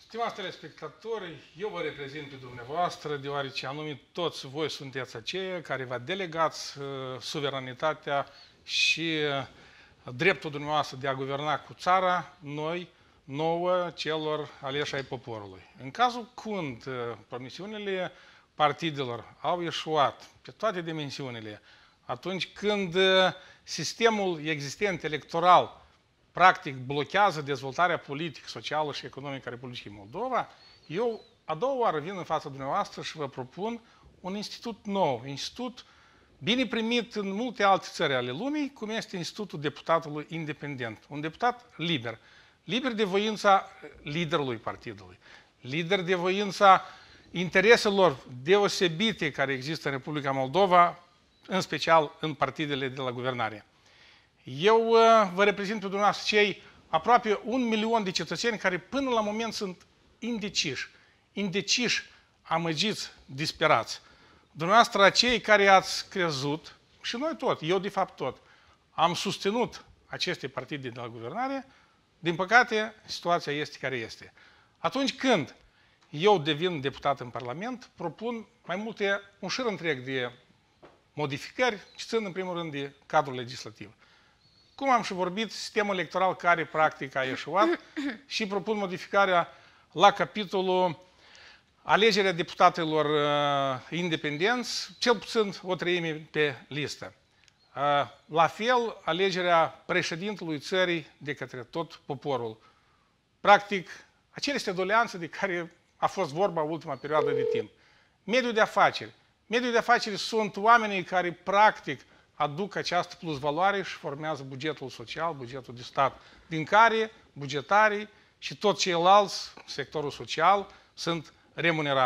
Stimați telespectatori, eu vă reprezint pe dumneavoastră, deoarece anume toți voi sunteți aceia care vă delegați suveranitatea și dreptul dumneavoastră de a guverna cu țara, nouă, celor aleși ai poporului. În cazul când promisiunile partidelor au eșuat pe toate dimensiunile, atunci când sistemul existent electoral practic blochează dezvoltarea politică, socială și economică a Republicii Moldova, eu a doua oară vin în fața dumneavoastră și vă propun un institut nou, institut bine primit în multe alte țări ale lumii, cum este Institutul Deputatului Independent. Un deputat liber, liber de voința liderului partidului, lider de voința intereselor deosebite care există în Republica Moldova, în special în partidele de la guvernare. Eu vă reprezint pe dumneavoastră cei aproape 1 milion de cetățeni care până la moment sunt indeciși, amăgiți, disperați. Dumneavoastră, cei care ați crezut, și noi tot, eu de fapt tot, am susținut aceste partide de la guvernare, din păcate, situația este care este. Atunci când eu devin deputat în Parlament, propun mai multe, un șir întreg de modificări, ce țin în primul rând de cadrul legislativ. Cum am și vorbit, sistemul electoral care practic a eșuat și propun modificarea la capitolul alegerea deputatelor independenți, cel puțin o treime pe listă. La fel, alegerea președintelui țării de către tot poporul. Practic, acele doleanțe de care a fost vorba ultima perioadă de timp. Mediul de afaceri. Mediul de afaceri sunt oamenii care practic aduc această plusvaloare și formează bugetul social, bugetul de stat, din care bugetarii și tot ceilalți, sectorul social, sunt remunerați.